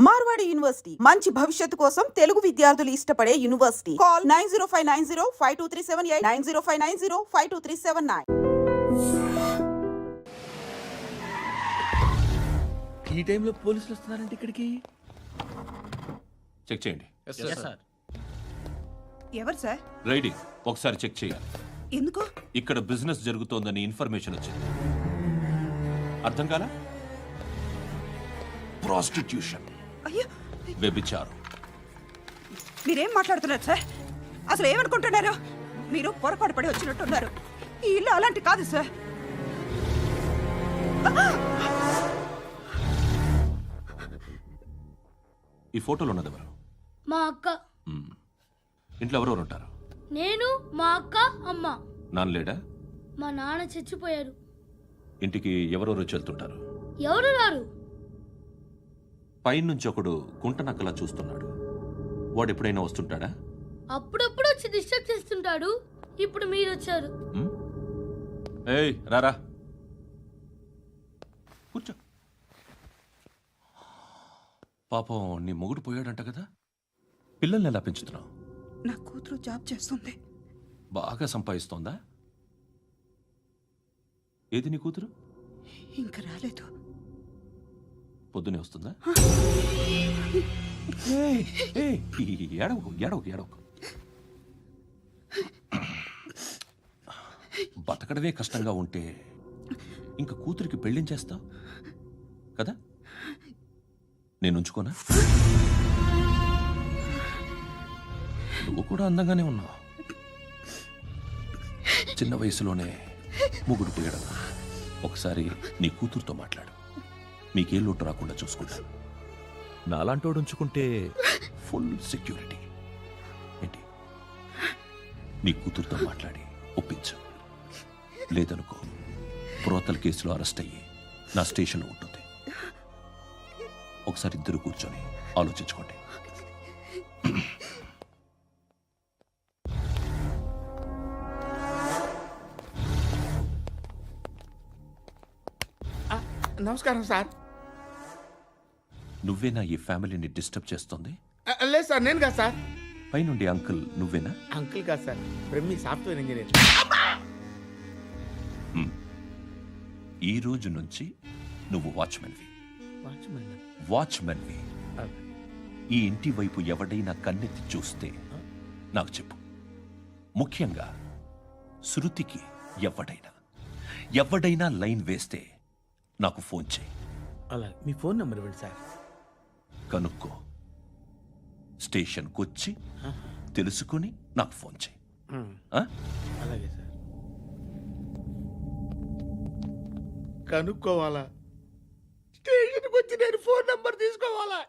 Marwadi university మంచి భవిష్యత్తు కోసం తెలుగు విద్యార్థులు ఇష్టపడే యూనివర్సిటీ. కాల్ 9059052378 9059052379. ఈ టైంలో పోలీసులు వస్తున్నారంటే ఇక్కడికి చెక్ చేయండి. ఎవరు సార్? రైడింగ్ ఒకసారి చెక్ చేయాలి. ఎందుకు? ఇక్కడ బిజినెస్ జరుగుతోందని ఇన్ఫర్మేషన్ వచ్చింది. అర్థం కాలా? ప్రాస్టిట్యూషన్, అయ్యో, వ్యభిచారం. మీరేం మాట్లాడుతున్నారు సార్? అసలు ఏమనుకుంటున్నారు? మీరు పొరపాటు పడి వచ్చినట్టున్నారు. ఈ ఇల్లు అలాంటి కాదు సార్. ఈ ఫోటోలో ఉన్నది ఎవరు? మా అక్క. ఇంట్లో ఎవరెవరు ఉంటారు? నేను, మా అక్క, అమ్మ. నాన్న లేడా? మా నాన్న చచ్చిపోయారు. ఇంటికి ఎవరెవరు వచ్చి వెళ్తుంటారు? ఎవరు రారు. పైనుంచి ఒకడు గుంటనక్కలా చూస్తున్నాడు. వాడు ఎప్పుడైనా వస్తుంటాడా? అప్పుడప్పుడు వచ్చి డిస్టర్బ్ చేస్తుంటాడు. ఇప్పుడు మీరు వచ్చారు. ఏయ్ రారా, కూర్చో. పాపం నీ మొగుడు పోయాడంట కదా, పిల్లల్ని ఎలా పెంచుతున్నావు? నా కూతురు జాబ్ చేస్తుంది. బాగా సంపాదిస్తోందా? ఏది నీ కూతురు? ఇంకా రాలేదు. పొద్దునే వస్తుందా? ఏడవకు ఏడవకు ఏడవకు. బతకడమే కష్టంగా ఉంటే ఇంకా కూతురికి పెళ్ళించేస్తావు కదా? నేను ఉంచుకోనా? నువ్వు కూడా అందంగానే ఉన్నావు. చిన్న వయసులోనే ముగ్గురు పోయడం. ఒకసారి నీ కూతురుతో మాట్లాడు. మీకే లోటు రాకుండా చూసుకుంటాను. నాలాంటోడు ఉంచుకుంటే ఫుల్ సెక్యూరిటీ. ఏంటి? నీ కూతురుతో మాట్లాడి ఒప్పించు. లేదనుకో, ప్రోతల కేసులో అరెస్ట్ అయ్యి నా స్టేషన్లో ఉంటుంది. ఒకసారి ఇద్దరు కూర్చొని ఆలోచించుకోండి. నమస్కారం సార్. నువ్వేనా ఈ ఫ్యామిలీని డిస్టర్బ్ చేస్తుంది? లేదు సార్, నేను కాదు సార్. పైనుండి అంకుల్ నువ్వేనా? అంకుల్ కాదు సార్, బ్రహ్మి సాఫ్ట్వేర్ ఇంజనీర్. ఈ రోజు నుంచి నువ్వు వాచ్మెన్వి. వాచ్మెన్? వాచ్మెన్వి. ఈ ఇంటి వైపు ఎవడైనా కన్నెత్తి చూస్తే నాకు చెప్పు. ముఖ్యంగా శృతికి ఎవడైనా లైన్ వేస్తే నాకు ఫోన్ చేయి. అలా మీ ఫోన్ నెంబర్ ఇవ్వండి సార్. కనుక్కో, స్టేషన్కి వచ్చి తెలుసుకుని నాకు ఫోన్ చేయి. అలాగే సార్. కనుక్కోవాలా? స్టేషన్కి వచ్చి నేను ఫోన్ నెంబర్ తీసుకోవాలా?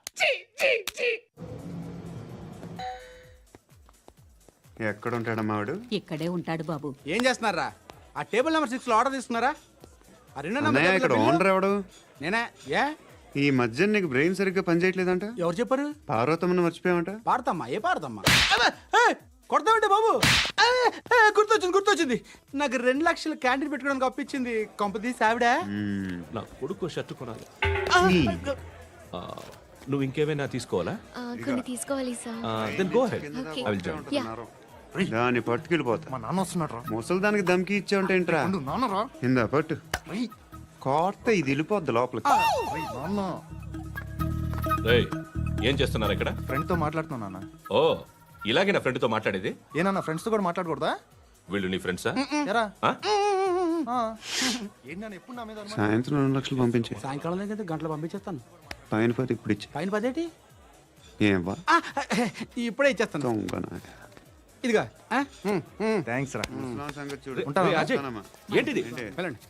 ఎక్కడ ఉంటాడమ్మా వాడు? ఇక్కడే ఉంటాడు బాబు. ఏం చేస్తున్నారా? ఆ టేబుల్ నెంబర్ 6 లో ఆర్డర్ తీసుకున్నారా? ఆ రెండో అన్నయ్య, ఇక్కడ నెంబర్ ఓనర్ ఎవడు? నేనే. ఏ ఈ మధ్య నీకు బ్రెయిన్ సరిగ్గా పనిచేయట్లేదంట. ఎవరు చెప్పారు? పార్వతమ్మను మర్చిపోయామంట. పాడతామ్మా? ఏ పాడతామ్మా? కొడతామంటే బాబు. గుర్తొచ్చింది. నాకు 2 లక్షలు క్యాంటీన్ పెట్టుకోవడానికి అప్పించింది కొంపదీసి ఆవిడ. నా కొడుకు షర్టు కొనాలి. నువ్వు ఇంకేమైనా తీసుకోవాలా? కొన్ని తీసుకోవాలి sir. Then go ahead. Okay. I will join. దాన్ని పట్టుకెళ్ళిపోతా. మా నాన్న వస్తున్నాడు రా. ముసలి దానికి దమ్కి ఇచ్చావంట ఏంట్రా? నాన్న రా. ఇందా పట్టు. కోర్త ఇది వెళ్ళిపోద్ది లోపలికి. నాన్న రేయ్, ఏం చేస్తున్నారు ఇక్కడ? ఫ్రెండ్ తో మాట్లాడుతున్నా నాన్న. ఓ, ఇలాగే నా ఫ్రెండ్తో మాట్లాడేది? ఏనన్నా ఫ్రెండ్స్ తో కూడా మాట్లాడకూడదా? వీళ్ళు నీ ఫ్రెండ్సా? ఎరా ఆ? ఏంటి నాన్న ఎప్పుడు నా మీద అనుమానం? సాయంత్రం 2 లక్షలు పంపించే. సాయంకాలం దగ్గర గంటలు పంపించేస్తాను. పైన 10 ఇప్పుడు ఇచ్చే. పైన 10 ఏంటి? ఏం వా ఇప్పుడే ఇచ్చేస్తాను. దొంగనా. ఇదిగా థ్యాంక్స్ రా. ముసలాం సంగతి చూడు. రేయ్, అజయ్, వస్తానమ్మా. ఏంటిది? వెళ్ళండి.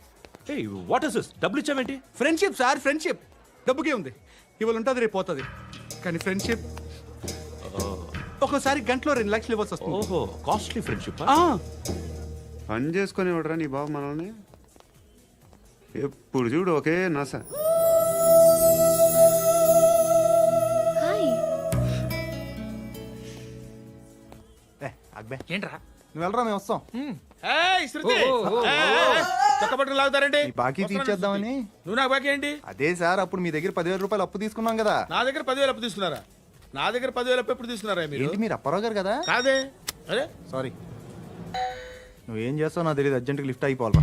ఏయ్, వాట్ ఇస్ దిస్? డబ్బులు ఇచ్చావేంటి? Friendship sir, friendship. డబ్బుకే ఉంది. ఇవాళ ఉంటుంది, రేపు పోతుంది. కానీ ఫ్రెండ్షిప్ ఒక్కోసారి గంటలో 2 లక్షలు ఇవ్వాల్సి వస్తుంది. ఓహో, కాస్ట్లీ ఫ్రెండ్షిప్. పని చేసుకొని ఇవ్వడరా నీ బాబు మనల్ని? ఎప్పుడు చూడు ఒకే నస. హాయ్. అక్బే ఏంట్రా? నువ్వు వెళ్ళరా, మేము వస్తాం. ఏయ్, శృతి! ఏయ్, చొక్కబట్టలు లాగుతారండి ఈ బాకీ తీర్చేద్దామని. నువ్వు నాకు బాకీ ఏంటి? అదే సార్ అప్పుడు మీ దగ్గర 10,000 రూపాయలు అప్పు తీసుకున్నాం కదా. నా దగ్గర 10,000 అప్పు తీసుకున్నారా? నా దగ్గర 10,000 అప్పు ఎప్పుడు తీసుకున్నారా మీరు? ఏంటి మీరు అప్పారావు గారు కదా? కాదే. అరే సారీ. నువ్వేం చేస్తావు నాకు తెలియదు, అర్జెంట్గా లిఫ్ట్ అయిపోవాలి.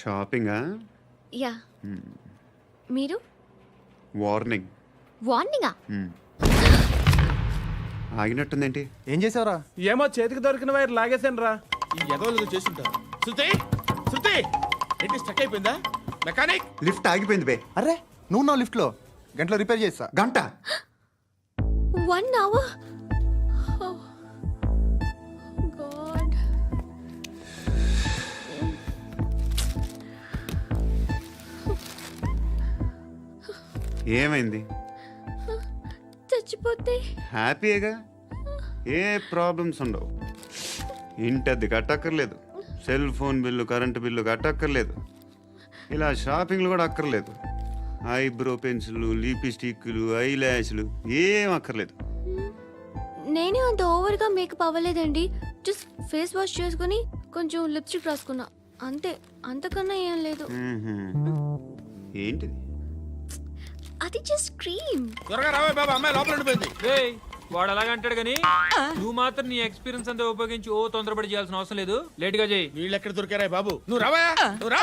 షాపింగా? యా మీరు వార్నింగ్. వార్నింగా? ఆగినట్టుందేంటి? ఏం చేసావురా? ఏమో చేతికి దొరికిన వైర్ లాగేసాను రా. ఈ ఎదవలు చేస్తుంటారు. శృతి, శృతి, ఏంటి స్టక్ అయిపోయిందా? మెకానిక్! లిఫ్ట్ ఆగిపోయింది బే. అరే నువ్వు నా లిఫ్ట్లో గంటలో రిపేర్ చేస్తా. గంట? 1 hour? Oh, God. ఏమైంది? చచ్చిపోతే హ్యాపీగా, ఏ ప్రాబ్లమ్స్ ఉండవు. ఇంటద్ది కట్టక్కర్లేదు, cell phone bill, current bill కట్టక్కర్లేదు, ఇలా షాపింగ్లు కూడా అక్కర్లేదు. ఐబ్రో పెన్సిల్, లిప్స్టిక్లు, ఐ ల్యాష్లు ఏం అక్కర్లేదు. నేనే అంత ఓవర్గా మేకప్ అవ్వలేదండి. జస్ట్ ఫేస్ వాష్ చేసుకుని కొంచెం లిప్స్టిక్ రాసుకున్నా అంతే. అంతకన్నా ఏం లేదు. ఏంటిది? అది జస్ట్ క్రీమ్. త్వరగా రావే బాబా, అమ్మాయి లోపల ఉండిపోయింది. వాడు అలాగంటాడు కానీ నువ్వు మాత్రం నీ ఎక్స్పీరియన్స్ అంతా ఉపయోగించి ఓ తొందరపడి చేయాల్సిన అవసరం లేదు. లేట్ గా చేయి. వీళ్ళు ఎక్కడ దొరికారా బాబు? నువ్వు రావా, నువ్వు రా.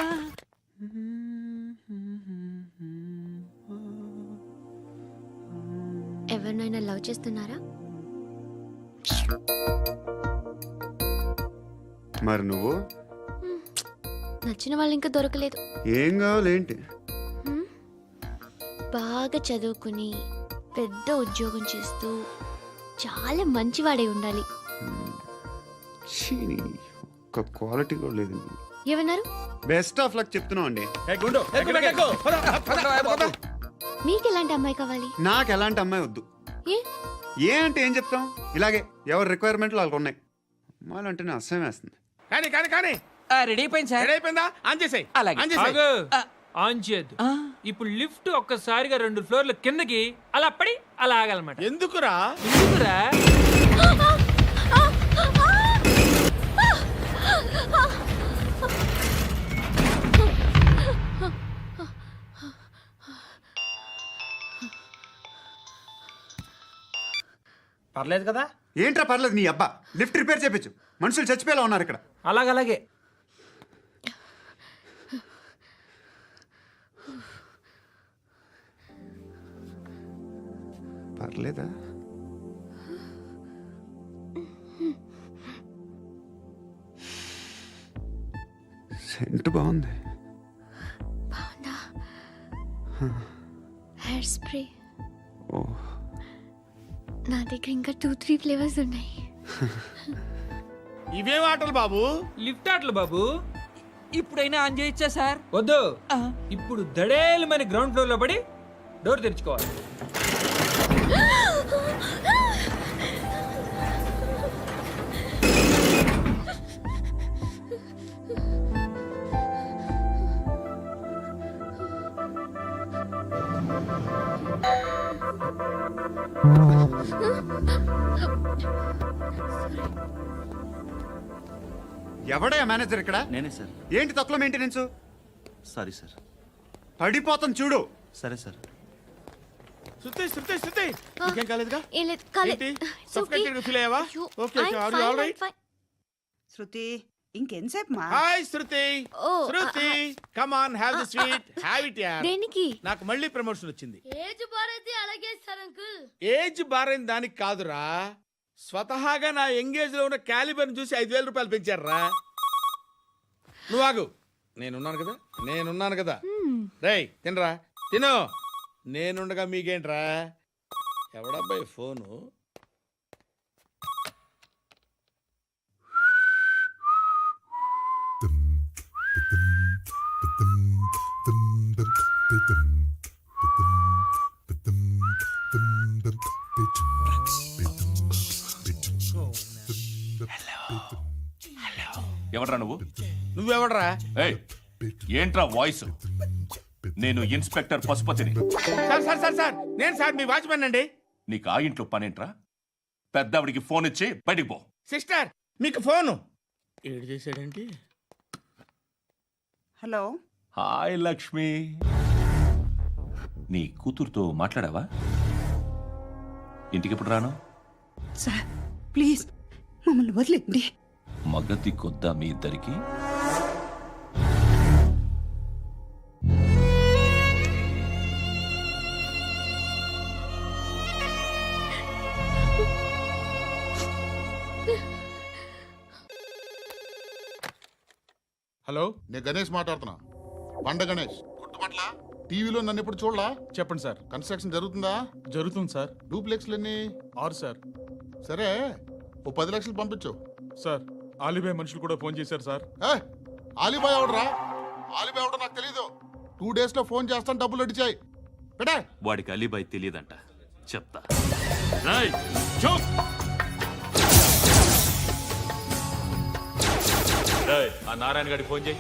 ఎవరినైనా లవ్ చేస్తున్నారా? మరి నువ్వు? నచ్చిన వాళ్ళు ఇంకా దొరకలేదు. ఏం కావాలేంటి? బాగా చదువుకుని పెద్ద ఉద్యోగం చేస్తూ చాలా మంచివాడే ఉండాలి. ఛీ, ఒక్క క్వాలిటీ కూడా లేదు. ఏమన్నారు? బెస్ట్ ఆఫ్ లక్ చెప్తున్నావు అండి. ఏయ్ గుండు, ఎక్కు, ఎక్కు. పద, పద, పద. మీకు ఎలాంటి అమ్మాయి కావాలి? నాకు ఎలాంటి అమ్మాయి వద్దు. ఏ? ఏ అంటే ఏం చెప్తాం, ఇలాగే ఎవరి రిక్వైర్మెంట్లు వాళ్ళకు ఉన్నాయి. అమ్మాయిలు అంటేనే అసహ్యం వేస్తుంది. కానీ కానీ కానీ రెడీ అయిపోయింది సార్. రెడీ అయిపోయిందా? ఆన్ చేసేయ్. ఆన్ చేసేయ్. ఆన్ చేయద్దు. ఇప్పుడు లిఫ్ట్ ఒక్కసారిగా 2 ఫ్లోర్ల కిందకి అలా పడి అలా ఆగాలన్నమాట. ఎందుకురా? ఎందుకురా? పర్లేదు కదా? ఏంట్రా పర్లేదు నీ అబ్బా, లిఫ్ట్ రిపేర్ చేయించు. మనుషులు చచ్చిపోయేలా ఉన్నారు ఇక్కడ. అలాగే పర్లేదా? సెంట్ బాగుంది. బాగుందా? హెయిర్ స్ప్రే ఓ, నా దగ్గర ఇంకా 2-3 ఫ్లేవర్స్ ఉన్నాయి. ఇవేం ఆటలు బాబు? లిఫ్ట్ ఆటలు బాబు. ఇప్పుడైనా ఆన్ చేయొచ్చా సార్? వద్దు. ఇప్పుడు దడేలమైన గ్రౌండ్ ఫ్లోర్ లో పడి డోర్ తెరుచుకోవాలి. ఎవడయ్యా మేనేజర్ ఇక్కడ? నేనే సార్. ఏంటి తక్కువ మెయింటెనెన్స్? Sorry sir. పడిపోతాం చూడు. సరే సార్. శృతి, శృతి, శృతి, నీకేం కాలేదుగా? ఏం లేదు, కాలేదు. ఏంటి? It's Suffocated గా feel అయ్యావా? అయ్యో, Okay, okay. I'm Are you fine, all right? I'm fine. శృతి ఇంకెంతసేపు మా? Hi Shruti. Oh, Shruti, come on, have the sweet, have it యార్. దేనికి? నాకు మళ్ళీ ప్రమోషన్ వచ్చింది. ఏజ్ బారైతే అలాగే సార్ అంకుల్. ఏజ్ బారైన దానికి కాదురా, స్వతహాగా నా ఎంగేజ్ లో ఉన్న క్యాలిబర్ చూసి 5,000 రూపాయలు పెంచారా. నువ్వు ఆగు, నేనున్నాను కదా. రేయ్ తినరా, తిను. నేనుండగా మీకేంట్రా? ఎవడబ్బాయి ఫోను? ఎవడ్రా నువ్వు? నువ్వెవడరా? ఏయ్, ఏంట్రా వాయిస్? నేను ఇన్స్పెక్టర్ పశుపతిని. సార్ సార్ సార్ సార్, నేను సార్ మీ వాచ్మెన్ అండి. నీకు ఆ ఇంట్లో పనేంట్రా? పెద్దవిడికి ఫోన్ ఇచ్చి బయటికి పో. సిస్టర్, మీకు ఫోను ఏడు చేశాడేంటి? హలో హాయ్ లక్ష్మి, నీ కూతురుతో మాట్లాడావా? ఇంటికి ఎప్పుడు రాను? సార్ ప్లీజ్ మమ్మల్ని వదిలేండి. మగతి కొద్దా మీ ఇద్దరికి? హలో, నేను గణేష్ మాట్లాడుతున్నా. బండ గణేష్ గుర్తుపట్ల? టీవీలో నన్ను ఎప్పుడు చూడలా? చెప్పండి సార్. కన్స్ట్రక్షన్ జరుగుతుందా? జరుగుతుంది సార్. డూప్లెక్స్లు ఎన్ని? 6 సార్. సరే, ఓ 10 లక్షలు పంపించు సార్. ఆలిబాయ్ మనుషులు కూడా ఫోన్ చేశారు సార్. ఆలిబాయ్ ఎవడరా? ఆలిబాయ్ ఎవడో నాకు తెలీదు. 2 days లో ఫోన్ చేస్తాను, డబ్బులు అడిచాయి పెట్టే. వాడికి అలీబాయ్ తెలియదంట, చెప్తా. ఆ నారాయణ గారికి ఫోన్ చేయి.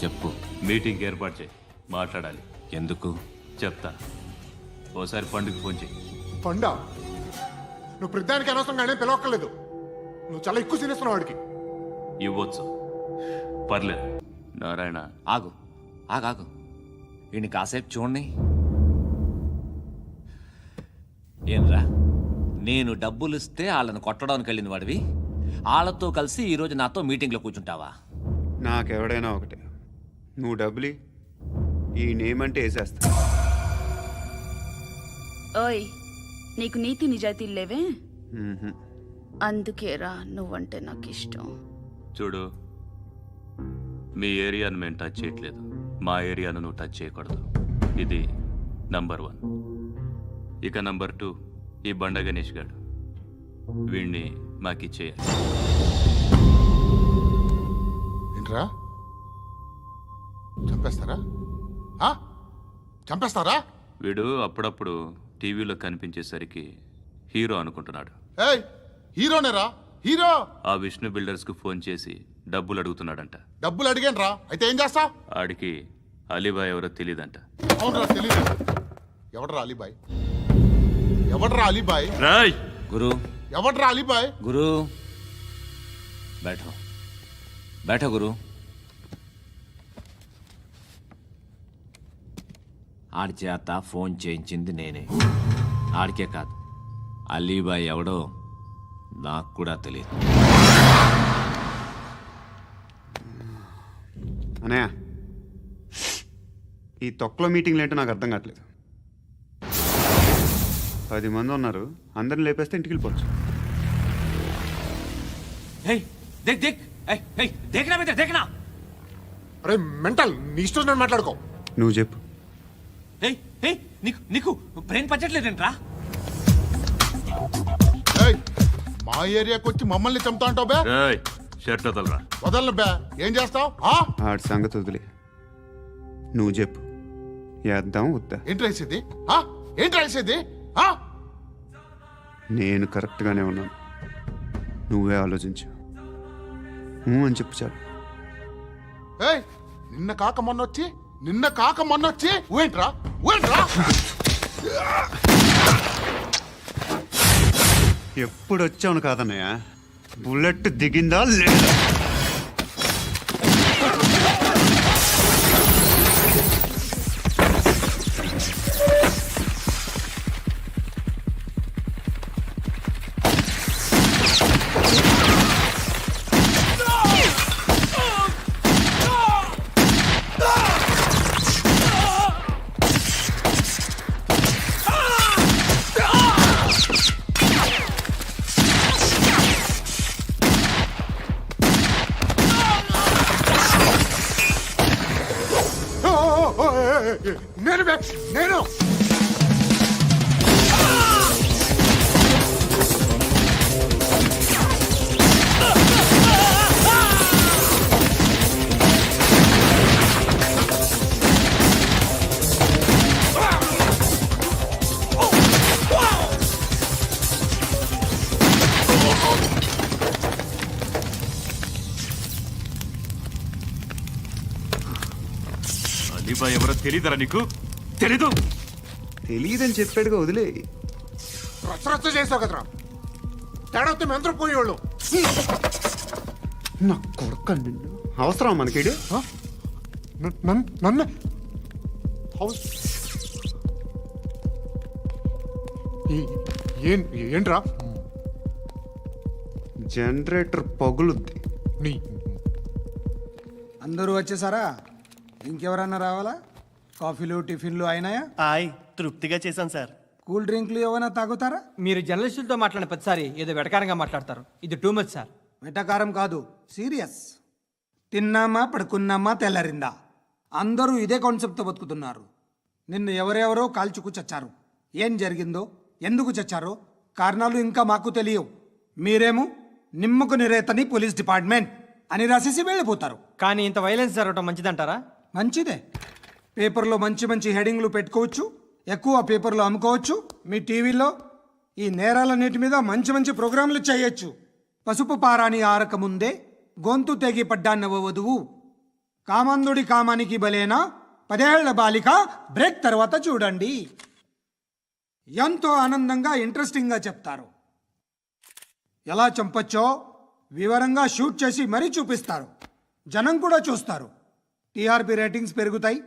చెప్పు. మీటింగ్ ఏర్పాటు చేయి, మాట్లాడాలి. ఎందుకు? చెప్తా. ఓసారి పండుగ ఫోన్ చేయి. పండా, నువ్వు ప్రతిదానికి అనవసరంగానే పిలవక్కర్లేదు. నువ్వు చాలా ఎక్కువ సీనిస్తున్నావు వాడికి. ఇవ్వచ్చు, పర్లేదు. నారాయణ ఆగు ఆగాగు, ఈయన కాసేపు చూడండి. ఏంరా, నేను డబ్బులు ఇస్తే వాళ్ళని కొట్టడానికి వెళ్ళిన వాడివి, వాళ్ళతో కలిసి ఈరోజు నాతో మీటింగ్లో కూర్చుంటావా? నాకెవడైనా ఒకటే, నువ్వు డబ్బులి ఈ నేమ్ అంటే వేసేస్తా. ఓయ్, నీకు నీతి నిజాయితీలు లేవే, మ్మ్హ. అందుకేరా నువ్వంటే నాకు ఇష్టం. చూడు, మీ ఏరియాను మేము టచ్ చేయట్లేదు, మా ఏరియాను నువ్వు టచ్ చేయకూడదు. ఇది నంబర్ 1. ఇక నంబర్ 2, ఈ బండ గణేష్ గారు, వీణ్ణి మాకిచ్చేయాలి. ఏంట్రా, చంపేస్తారా? చంపేస్తారా? వీడు అప్పుడప్పుడు టీవీలో కనిపించేసరికి హీరో అనుకుంటున్నాడు. ఏయ్, హీరోనేరా, హీరో. ఆ విష్ణు బిల్డర్స్కు ఫోన్ చేసి డబ్బులు అడుగుతున్నాడంట. డబ్బులు అడిగాను, అయితే ఏం చేస్తా? ఆడికి అలీబాయ్ ఎవరో తెలియదంట. అవునరా, తెలీదు. ఎవడరా అలీబాయ్? ఎవడరా అలీబాయ్? రాయ్ గురు, ఎవడరా అలీబాయ్? గురు బైఠో బైఠో గురు. ఆడి చేత ఫోన్ చేయించింది నేనే. ఆడికే కాదు, అలీబాయ్ ఎవడో నాకు కూడా తెలియదు. అనయ్య, ఈ తొక్కలో మీటింగ్లు ఏంటో నాకు అర్థం కావట్లేదు. 10 మంది ఉన్నారు, అందరిని లేపేస్తే ఇంటికి వెళ్ళిపోవచ్చు. దేక్ దేక్ దేకనా మీద దేకనా. అరే మెంటల్, నీ ఇష్టం నేను మాట్లాడుకో. నువ్వు చెప్పు. నీకు నీకు బ్రెయిన్ పచ్చట్లేదంట్రా. ఏయ్, మా ఏరియాకి వచ్చి మమ్మల్ని చంపుతా అంటావు బే? రాయ్ షర్ట్ వదలరా. వదలను బే. ఏం చేస్తావు? ఆడి సంగతి వదిలే, నువ్వు చెప్పు. వేద్దాం వద్దా? ఏంటి రాసేది? ఏంటి రాసేది? నేను కరెక్ట్గానే ఉన్నాను, నువ్వే ఆలోచించు. అని చెప్పు చాలు. ఏయ్, నిన్న కాక మొన్నొచ్చి ఊయంట్రా. ఎప్పుడు వచ్చావును కాదన్నయ్య, బుల్లెట్ దిగిందా లేదా? నేను అలీబాయ్ ఎవరో తెలీదరా నీకు? తెలీదు? తెలియదని చెప్పాడుగా, వదిలే. రచ్చ చేసావు కదరా. తేడా వస్తే మెంతరం పోయేవాళ్ళు. నా కొడుక నిన్ను అవసరం మనకిడు నన్ను ఏంట్రా జనరేటర్ పగులుద్ది. నీ అందరూ వచ్చేసారా? ఇంకెవరన్నా రావాలా? కాఫీలు టిఫిన్లు అయినాయా? ఆయ్ తృప్తిగా చేశాను సార్. కూల్ డ్రింక్లు ఏమైనా తాగుతారా? మీరు జర్నలిస్టులతో మాట్లాడిన ప్రతిసారి ఏదో వెటకారంగా మాట్లాడతారు. ఇది టూ మచ్ సార్. వెటకారం కాదు, సీరియస్. తిన్నామా పడుకున్నామా తెల్లరిందా, అందరూ ఇదే కాన్సెప్ట్తో బతుకుతున్నారు. నిన్ను ఎవరెవరో కాల్చుకు చచ్చారు. ఏం జరిగిందో, ఎందుకు చచ్చారో కారణాలు ఇంకా మాకు తెలియవు. మీరేమో నిమ్మకు నిరేతని పోలీస్ డిపార్ట్మెంట్ అని రాసేసి వెళ్ళిపోతారు. కానీ ఇంత వైలెన్స్ జరగటం మంచిదంటారా? మంచిదే. పేపర్లో మంచి మంచి హెడింగ్లు పెట్టుకోవచ్చు, ఎక్కువ పేపర్లు అమ్ముకోవచ్చు. మీ టీవీలో ఈ నేరాలన్నిటి మీద మంచి మంచి ప్రోగ్రాంలు చేయొచ్చు. పసుపు పారాని ఆరక ముందే గొంతు తెగి పడ్డాన్నవ వధువు, కామందుడి కామానికి బలేనా 10 ఏళ్ల బాలిక బ్రేక్ తర్వాత చూడండి. ఎంతో ఆనందంగా ఇంట్రెస్టింగ్గా చెప్తారు. ఎలా చంపచ్చో వివరంగా షూట్ చేసి మరీ చూపిస్తారు. జనం కూడా చూస్తారు. టీఆర్పీ రేటింగ్స్ పెరుగుతాయి.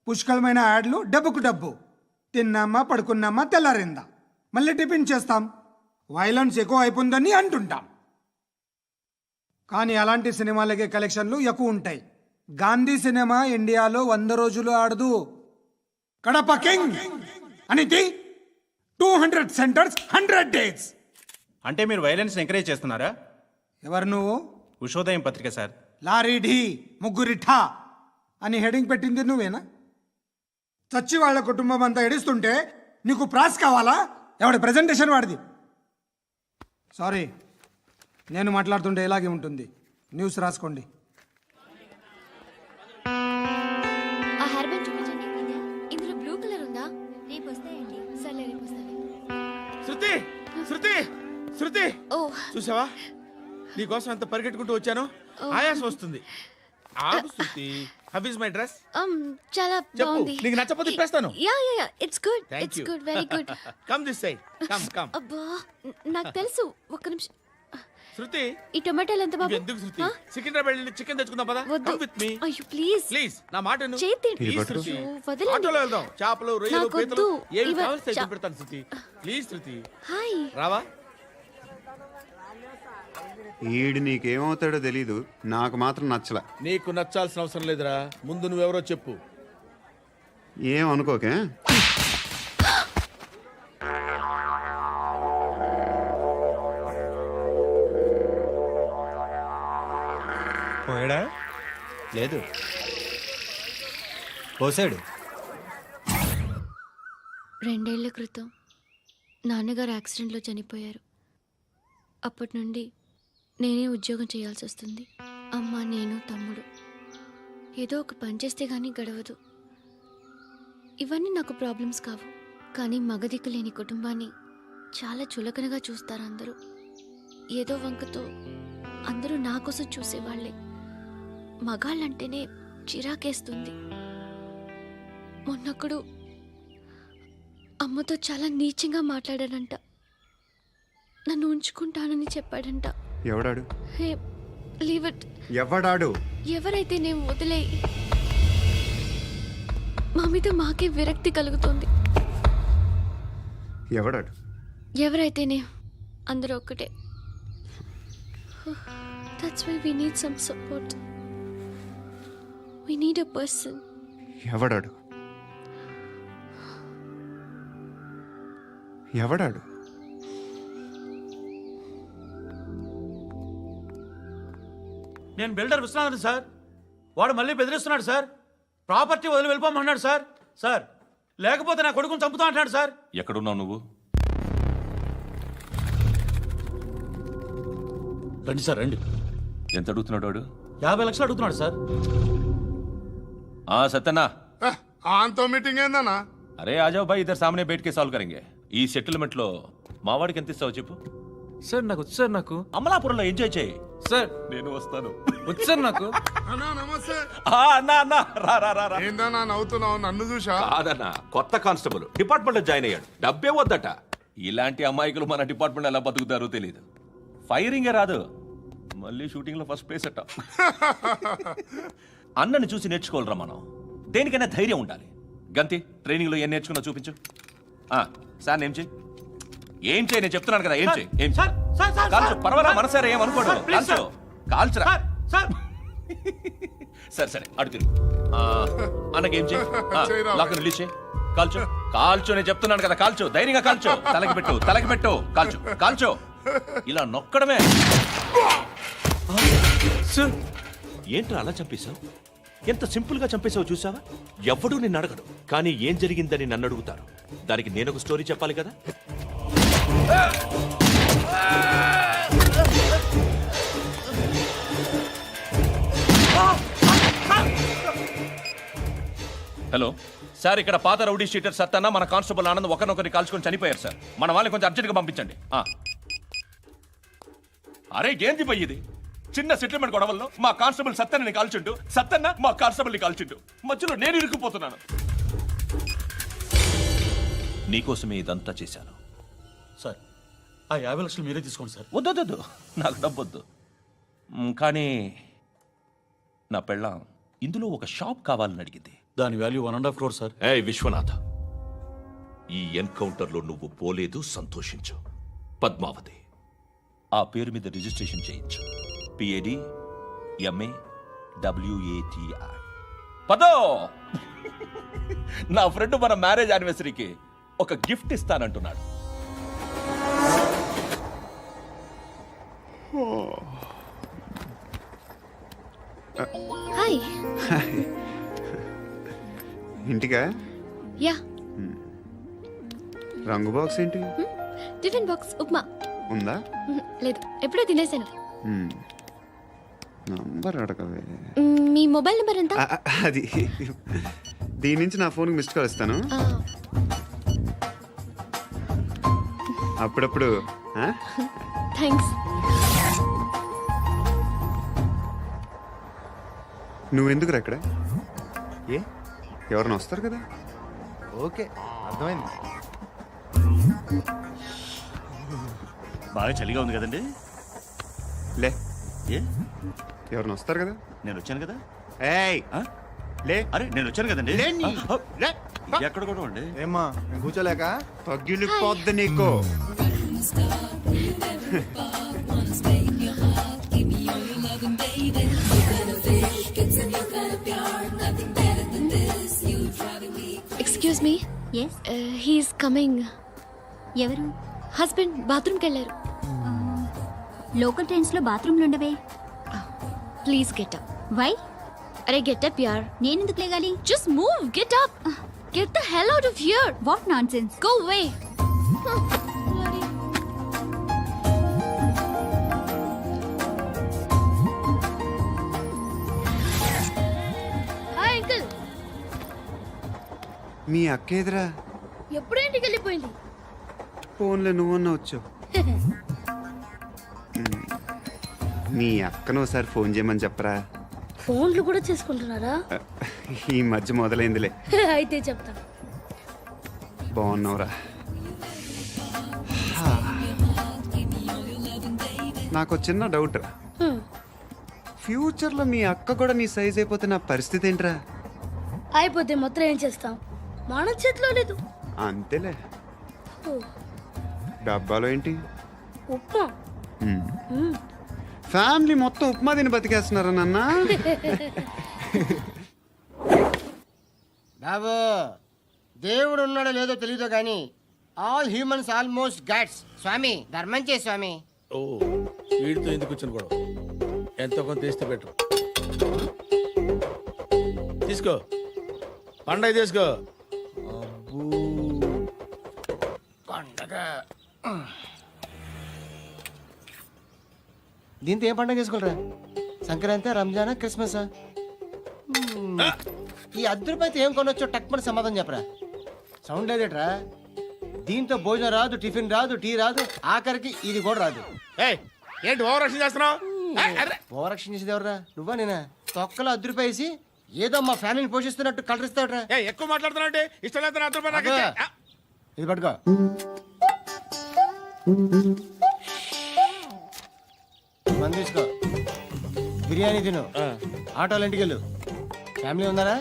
పుష్కలమైన యాడ్లు, డబ్బుకు డబ్బు. తిన్నామా పడుకున్నామా తెల్లారిందా, మళ్ళీ టిఫిన్ చేస్తాం. వైలెన్స్ ఎక్కువ అయిపోయిందని అంటుంటాం. కానీ అలాంటి సినిమాలకే కలెక్షన్లు ఎక్కువ ఉంటాయి. గాంధీ సినిమా ఇండియాలో 100 రోజులు ఆడదు. కడప కింగ్ అనితి 200 సెంటర్స్ 100 డేస్. అంటే మీరు వైలెన్స్ ఎంకరేజ్ చేస్తున్నారా? ఎవరు నువ్వు? ఉషోదయం పత్రిక సార్. లారీ ఢీ ముగ్గురిఠా అని హెడింగ్ పెట్టింది నువ్వేనా? చచ్చి వాళ్ళ కుటుంబం అంతా ఎడుస్తుంటే నీకు ప్రాస్ కావాలా? ఎవడి ప్రెజెంటేషన్ వాడిది. సారీ, నేను మాట్లాడుతుంటే ఇలాగే ఉంటుంది. న్యూస్ రాసుకోండి. ఆ హెయిర్ బ్యాండ్ చూపించండి. ఇందులో బ్లూ కలర్ ఉందా? రేపు వస్తాయండి. సర్లే రేపు వస్తాను. శృతి శృతి శృతి, ఓ చూసావా నీకోసం ఎంత పరిగెట్టుకుంటూ వచ్చాను. ఆయాసం వస్తుంది. ఆగు Shruti. How is my dress? చాలా చెప్పు. బాగుంది. నీకు నచ్చకపోతే తిప్పేస్తాను. Yeah yeah yeah, it's good. Thank it's you. Good, very good. Come this side. Come come. అబ్బా, నాకు తెలుసు. ఒక్క నిమిషం. శృతి ఈ టొమాటోలు ఎంత బాబు? ఎందుకు శృతి? ఆ? సికింద్రాబాద్ వెళ్ళి చికెన్ తెచ్చుకుందాం పదా. వద్దు. కమ్ విత్ మీ అయ్యో ప్లీజ్ ప్లీజ్. నా మాట విను. చేతి Please, శృతి. అయ్యో, వదలండి. ఆటోలో వెళ్దాం. చేపలు, రొయ్యలు, నాకు పీతలు వద్దు. ఏమి ఇవ- కావాల్సి చా- పెడతాను శృతి. Please Shruti. హాయ్. రావా? ఈడు నీకేమవుతాడో తెలీదు, నాకు మాత్రం నచ్చలా. నీకు నచ్చాల్సిన అవసరం లేదురా. ముందు నువ్వెవరో చెప్పు. ఏం అనుకోకే. పోయాడా? లేదు, పోసాడు. 2 ఏళ్ల క్రితం నాన్నగారు యాక్సిడెంట్లో చనిపోయారు. అప్పటి నుండి నేనే ఉద్యోగం చేయాల్సి వస్తుంది. అమ్మ, నేను, తమ్ముడు ఏదో ఒక పని చేస్తే కానీ గడవదు. ఇవన్నీ నాకు ప్రాబ్లమ్స్ కావు. కానీ మగదిక్కు లేని కుటుంబాన్ని చాలా చులకనగా చూస్తారు అందరూ. ఏదో వంకతో అందరూ నా కోసం చూసేవాళ్లే. మగాళ్ళంటేనే చిరాకేస్తుంది. మొన్నొక్కడు అమ్మతో చాలా నీచంగా మాట్లాడాడంట. నన్ను ఉంచుకుంటానని చెప్పాడంట. ఎవడాడు? హే, లీవ్ ఇట్. ఎవడాడు? ఎవరైతే నేను వదిలేయి. మా మీద మాకే విరక్తి కలుగుతుంది. ఎవడాడు? ఎవరైతేనే అందరూ ఒక్కటే. That's why we need some support. We need a person. ఎవడాడు? ఎవడాడు? నేను బిల్డర్ విశ్వనాథన్ సార్. వాడు మళ్ళీ బెదిరిస్తున్నాడు సార్. ప్రాపర్టీ వదిలి వెళ్ళిపోమన్నాడు సార్. సార్, లేకపోతే నా కొడుకుని చంపుతా అంటున్నాడు సార్. ఎక్కడున్నావు నువ్వు? రండి సార్, రండి. ఎంత అడుగుతున్నాడు వాడు? 50 లక్షలు అడుగుతున్నాడు సార్. సత్యనా, ఆంతో మీటింగ్ ఏందన్నా? అరే ఆజావ్ భాయ్, ఇద్దరు సామనే బయటకే సాల్వ్ కరెంగే. ఈ సెటిల్మెంట్ లో మావాడికి ఎంత ఇస్తావు చెప్పు. సార్ నాకు వచ్చు సార్. నాకు అమలాపురంలో ఎంజాయ్ చేయి సార్. నేను వస్తాను. వచ్చు సార్ నాకు. అన్నా నమస్తే. అన్నా అన్నా, రా రా రా రా. ఏందన్నా నవ్వుతున్నావు? నన్ను చూసా? కాదన్నా, కొత్త కానిస్టేబుల్ డిపార్ట్మెంట్ లో జాయిన్ అయ్యాడు. డబ్బే వద్దట. ఇలాంటి అమాయకులు మన డిపార్ట్మెంట్ ఎలా బతుకుతారో తెలియదు. ఫైరింగే రాదు, మళ్ళీ షూటింగ్లో ఫస్ట్ ప్లేస్ అట్ట. అన్నని చూసి నేర్చుకోవాలరా మనం. దేనికైనా ధైర్యం ఉండాలి. గంతి, ట్రైనింగ్లో ఏం నేర్చుకున్నా చూపించు. సార్ ఏం చేయి, ఏం చేయి, నేను చెప్తున్నాను కదా, ఏం చేయి, ఏం చేయి. కాల్చు, పర్వాలా, మనసారా ఏం అనుకోడు, కాల్చు, కాల్చురా. సరే సరే, అడు తిరుగు. అన్నకేం చేయి, లాక్ రిలీజ్ చేయి, కాల్చు, కాల్చు, నేను చెప్తున్నాను కదా, కాల్చు, ధైర్యంగా కాల్చు, తలకి పెట్టు, తలకి పెట్టు, కాల్చు, కాల్చు, ఇలా నొక్కడమే. ఏంట్రా అలా చంపేశావు? ఎంత సింపుల్ గా చంపేశావు చూసావా? ఎవడూ నిన్ను అడగడు, కానీ ఏం జరిగిందని నన్ను అడుగుతారు. దానికి నేను ఒక స్టోరీ చెప్పాలి కదా. హలో సార్, ఇక్కడ పాత రౌడీ షీటర్ సత్తన్న మన కానిస్టేబుల్ ఆనంద్ ఒకరినొకరిని కాల్చుకొని చనిపోయారు సార్. మన వాళ్ళని కొంచెం అర్జెంట్గా పంపించండి. అరే ఏంది పోయి ఇది? చిన్న సెటిల్మెంట్ గొడవల్లో మా కానిస్టేబుల్ సత్తన్నని కాల్చుండు, సత్తన్న మా కానిస్టేబుల్ని కాల్చుండు, మధ్యలో నేను ఇరుక్కుపోతున్నాను. నీకోసమే ఇదంతా చేశాను సార్. ఆ 50 లక్షలు మీరే తీసుకోండి సార్. వద్దొద్దు, నాకు డబ్బొద్దు. కానీ నా పెళ్ళాం ఇందులో ఒక షాప్ కావాలని అడిగింది. దాని వాల్యూ 1.5 crore సార్. ఏ విశ్వనాథ, ఈ ఎన్కౌంటర్లో నువ్వు పోలేదు, సంతోషించు. పద్మావతి ఆ పేరు మీద రిజిస్ట్రేషన్ చేయించు. PADMAWATI. పదో, నా ఫ్రెండ్ మన మ్యారేజ్ యానివర్సరీకి ఒక గిఫ్ట్ ఇస్తానంటున్నాడు. హాయ్. ఇంటికా? యా. రంగు బాక్స్ ఏంటి? Tiffin box upma. ఉందా? లేదు, ఎప్పుడో తినేసాను. నంబర్ అడగవే. మీ మొబైల్ నెంబర్ ఎంత? అది దీని నుంచి నా ఫోన్కి మిస్డ్ కాల్ ఇస్తాను. అప్పుడప్పుడు. థ్యాంక్స్. నువ్వెందుకురా ఇక్కడ? ఏ ఎవరైనా వస్తారు కదా. ఓకే, అర్థమైంది. బాగా చలిగా ఉంది కదండి. లే, ఏ ఎవరైనా వస్తారు కదా. నేను వచ్చాను కదా. ఏయ్ లే. అరే నేను వచ్చాను కదండి. లేని. లే. ఎక్కడ కూడా ఉండి ఏమ్మా, నేను కూర్చోలేక? పగిలిపోద్ది నీకు. Excuse me. Yes. He's coming. ఎవరు? హస్బెండ్ బాత్రూమ్కి వెళ్ళారు. లోకల్ ట్రైన్స్ లో బాత్రూమ్లు ఉండవే. Please get up. వై? అరే గెట్ అప్ యార్. నేనెందుకు లేగాలి? Just move, get up. Get the hell out of here. What nonsense. Go away. Hi uncle. మీ అక్క ఎదురా? ఎప్పుడు ఇంటికి వెళ్ళిపోయింది. ఫోన్లో నువ్వన్నా వచ్చావు. మీ అక్కను ఒకసారి ఫోన్ చేయమని చెప్పరా. ఫోన్లు కూడా చేసుకుంటున్నారా? ఈ మధ్య మొదలైందిలే. అయితే చెప్తా. బాగున్నావురా? నాకు చిన్న డౌట్ రా. ఫ్యూచర్లో మీ అక్క కూడా నీ సైజ్ అయిపోతే నా పరిస్థితి ఏంట్రా? అయిపోతే మొత్తం ఏం చేస్తాం, మన చేతిలో లేదు. అంతేలే. డబ్బాలో ఏంటి? ఉప్మా. ఫ్యామిలీ మొత్తం ఉప్మా తిని బతికేస్తున్నారా నాన్న? బాబు, దేవుడు ఉన్నాడో లేదో తెలియదు కానీ ఆల్ హ్యూమన్స్ ఆల్మోస్ట్ గాడ్స్. స్వామి ధర్మం చే స్వామి. ఓ వీడితో ఎందుకు వచ్చిన గొడవ? ఎంతో కొంత తీస్తే పెట్టు. తీసుకో, పండగ తీసుకో. పండగ దీంతో ఏం పండగ చేసుకోరా? సంక్రాంతి, రంజానా, క్రిస్మసా? ఈ రూపాయలతో ఏం కొనొచ్చో టక్మని సమాధానం చెప్పరా. సౌండ్ లేదేట్రా? దీంతో భోజనం రాదు, టిఫిన్ రాదు, టీ రాదు, ఆఖరికి ఇది కూడా రాదు. ఏంటి ఓవర్ రక్షణ చేస్తున్నావు? ఓవరక్షణ చేసేది ఎవరా? నువ్వా నేనా? తొక్కలో రూపాయలు వేసి ఏదో మా ఫ్యామిలీని పోషిస్తున్నట్టు కలరిస్తాడ్రా. ఎక్కువ మాట్లాడుతున్నావు. ఇష్టం లేదు. ఇది పట్టుకో. మంది తీసుకో బిర్యానీ తిను ఆటోలు ఇంటికి వెళ్ళు ఫ్యామిలీ ఉన్నారా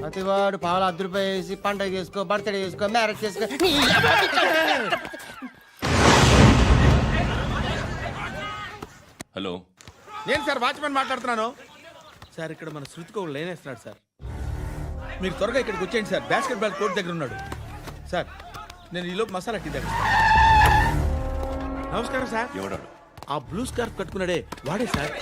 ప్రతివాడు పావులు 10 రూపాయలు వేసి పండగ చేసుకో బర్త్డే చేసుకో మ్యారేజ్ చేసుకో హలో నేను సార్ వాచ్మెన్ మాట్లాడుతున్నాను సార్. ఇక్కడ మన శృతికో లేనేస్తున్నాడు సార్. మీరు త్వరగా ఇక్కడికి వచ్చేయండి సార్. బాస్కెట్ బాల్ కోర్ట్ దగ్గర ఉన్నాడు సార్. నేను ఈలోపు మసాలా టీ దగ్గర. నమస్కారం సార్. ఎవడాడు? ఆ బ్లూ స్కార్ఫ్ కట్టుకున్నాడే వాడే సార్.